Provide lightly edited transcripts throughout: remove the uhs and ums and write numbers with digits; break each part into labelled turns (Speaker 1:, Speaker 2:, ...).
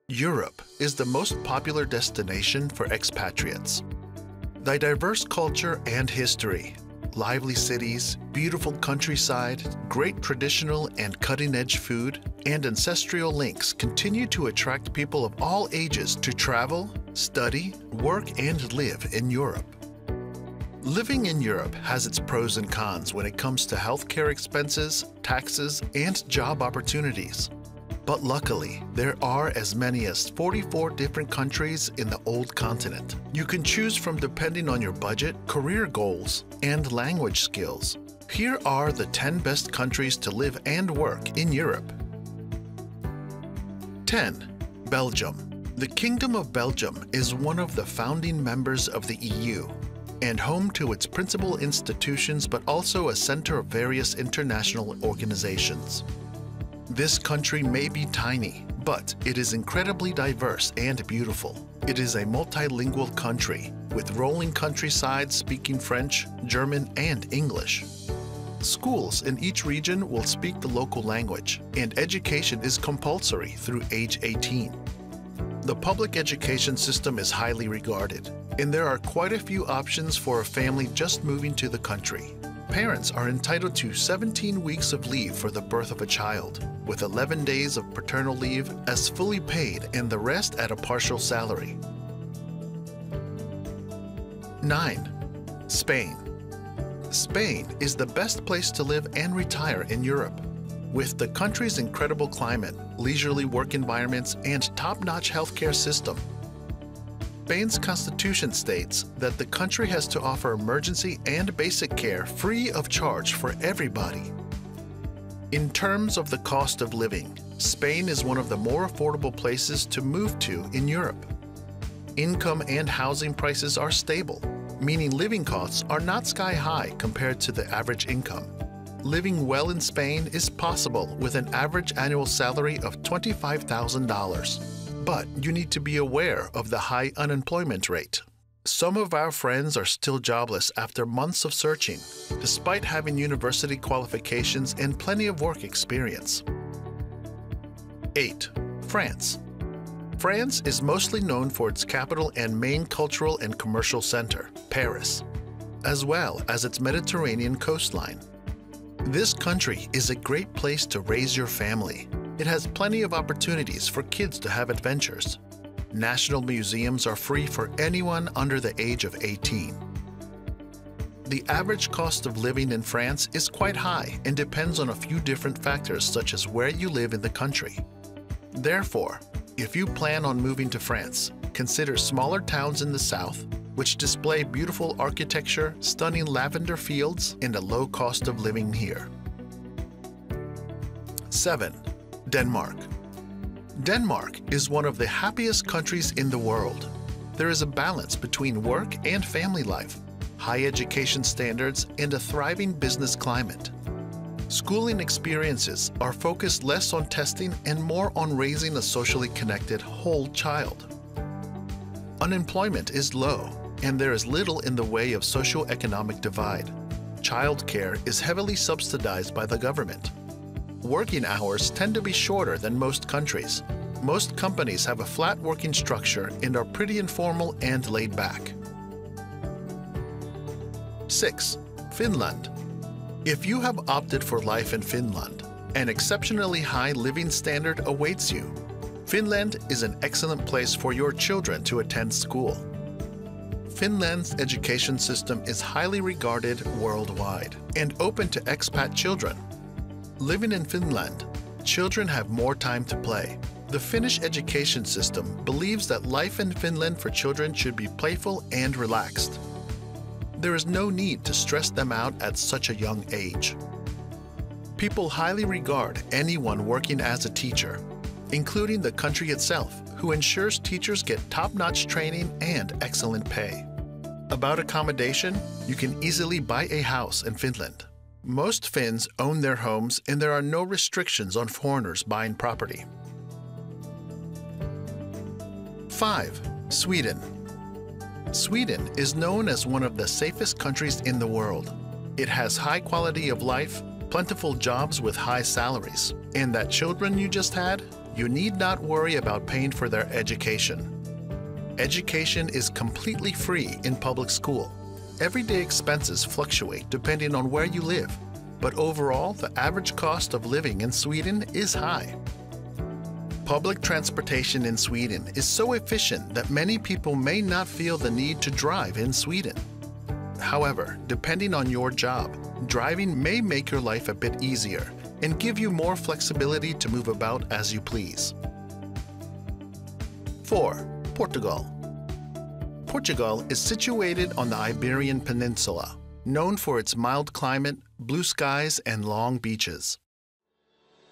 Speaker 1: Europe is the most popular destination for expatriates. The diverse culture and history, lively cities, beautiful countryside, great traditional and cutting-edge food, and ancestral links continue to attract people of all ages to travel, study, work, and live in Europe. Living in Europe has its pros and cons when it comes to healthcare expenses, taxes, and job opportunities. But luckily, there are as many as 44 different countries in the old continent. You can choose from depending on your budget, career goals, and language skills. Here are the 10 best countries to live and work in Europe. 10. Belgium. The Kingdom of Belgium is one of the founding members of the EU and home to its principal institutions, but also a center of various international organizations. This country may be tiny, but it is incredibly diverse and beautiful. It is a multilingual country with rolling countryside speaking French, German, and English. Schools in each region will speak the local language, and education is compulsory through age 18. The public education system is highly regarded, and there are quite a few options for a family just moving to the country. Parents are entitled to 17 weeks of leave for the birth of a child, with 11 days of paternal leave as fully paid and the rest at a partial salary. 9. Spain. Spain is the best place to live and retire in Europe. With the country's incredible climate, leisurely work environments, and top-notch healthcare system, Spain's constitution states that the country has to offer emergency and basic care free of charge for everybody. In terms of the cost of living, Spain is one of the more affordable places to move to in Europe. Income and housing prices are stable, meaning living costs are not sky-high compared to the average income. Living well in Spain is possible with an average annual salary of $25,000. But you need to be aware of the high unemployment rate. Some of our friends are still jobless after months of searching, despite having university qualifications and plenty of work experience. 8. France. France is mostly known for its capital and main cultural and commercial center, Paris, as well as its Mediterranean coastline. This country is a great place to raise your family. It has plenty of opportunities for kids to have adventures. National museums are free for anyone under the age of 18. The average cost of living in France is quite high and depends on a few different factors such as where you live in the country. Therefore, if you plan on moving to France, consider smaller towns in the south, which display beautiful architecture, stunning lavender fields, and a low cost of living here. 7. Denmark. Denmark is one of the happiest countries in the world. There is a balance between work and family life, high education standards, and a thriving business climate. Schooling experiences are focused less on testing and more on raising a socially connected whole child. Unemployment is low, and there is little in the way of socio-economic divide. Childcare is heavily subsidized by the government. Working hours tend to be shorter than most countries. Most companies have a flat working structure and are pretty informal and laid back. 6. Finland. If you have opted for life in Finland, an exceptionally high living standard awaits you. Finland is an excellent place for your children to attend school. Finland's education system is highly regarded worldwide and open to expat children. Living in Finland, children have more time to play. The Finnish education system believes that life in Finland for children should be playful and relaxed. There is no need to stress them out at such a young age. People highly regard anyone working as a teacher, including the country itself, who ensures teachers get top-notch training and excellent pay. About accommodation, you can easily buy a house in Finland. Most Finns own their homes and there are no restrictions on foreigners buying property. 5. Sweden. Sweden is known as one of the safest countries in the world. It has high quality of life, plentiful jobs with high salaries, and that children you just had you need not worry about paying for their education. Education is completely free in public school. Everyday expenses fluctuate depending on where you live, but overall, the average cost of living in Sweden is high. Public transportation in Sweden is so efficient that many people may not feel the need to drive in Sweden. However, depending on your job, driving may make your life a bit easier and give you more flexibility to move about as you please. 4. Portugal. Portugal is situated on the Iberian Peninsula, known for its mild climate, blue skies, and long beaches.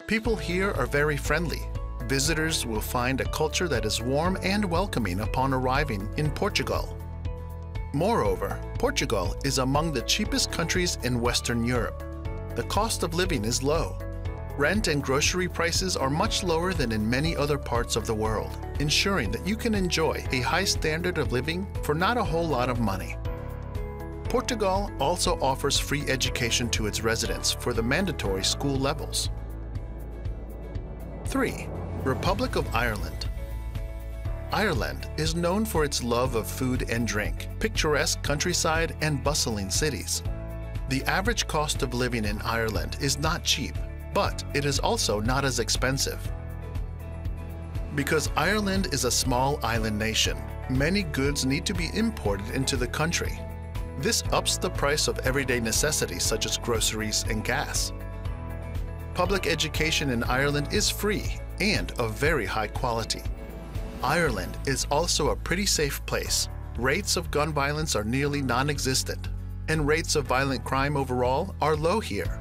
Speaker 1: People here are very friendly. Visitors will find a culture that is warm and welcoming upon arriving in Portugal. Moreover, Portugal is among the cheapest countries in Western Europe. The cost of living is low. Rent and grocery prices are much lower than in many other parts of the world, ensuring that you can enjoy a high standard of living for not a whole lot of money. Portugal also offers free education to its residents for the mandatory school levels. 3. Republic of Ireland. Ireland is known for its love of food and drink, picturesque countryside, and bustling cities. The average cost of living in Ireland is not cheap, but it is also not as expensive. Because Ireland is a small island nation, many goods need to be imported into the country. This ups the price of everyday necessities such as groceries and gas. Public education in Ireland is free and of very high quality. Ireland is also a pretty safe place. Rates of gun violence are nearly non-existent, and rates of violent crime overall are low here.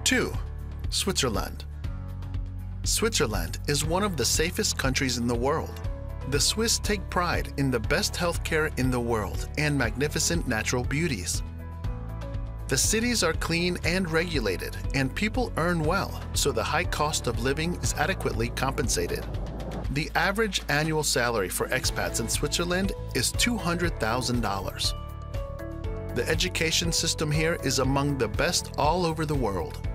Speaker 1: 2. Switzerland. Switzerland is one of the safest countries in the world. The Swiss take pride in the best healthcare in the world and magnificent natural beauties. The cities are clean and regulated, and people earn well, so the high cost of living is adequately compensated. The average annual salary for expats in Switzerland is $200,000. The education system here is among the best all over the world.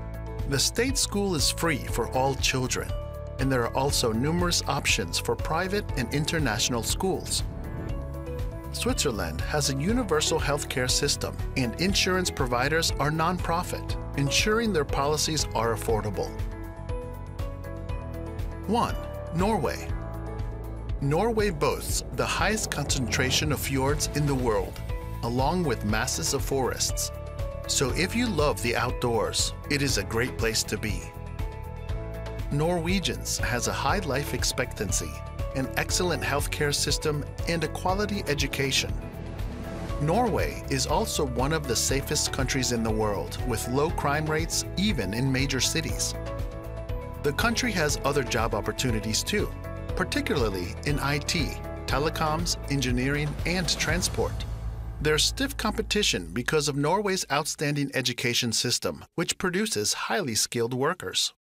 Speaker 1: The state school is free for all children, and there are also numerous options for private and international schools. Switzerland has a universal healthcare system, and insurance providers are non-profit, ensuring their policies are affordable. 1. Norway. Norway boasts the highest concentration of fjords in the world, along with masses of forests. So if you love the outdoors, it is a great place to be. Norwegians has a high life expectancy, an excellent healthcare system, and a quality education. Norway is also one of the safest countries in the world, with low crime rates even in major cities. The country has other job opportunities too, particularly in IT, telecoms, engineering, and transport. There's stiff competition because of Norway's outstanding education system, which produces highly skilled workers.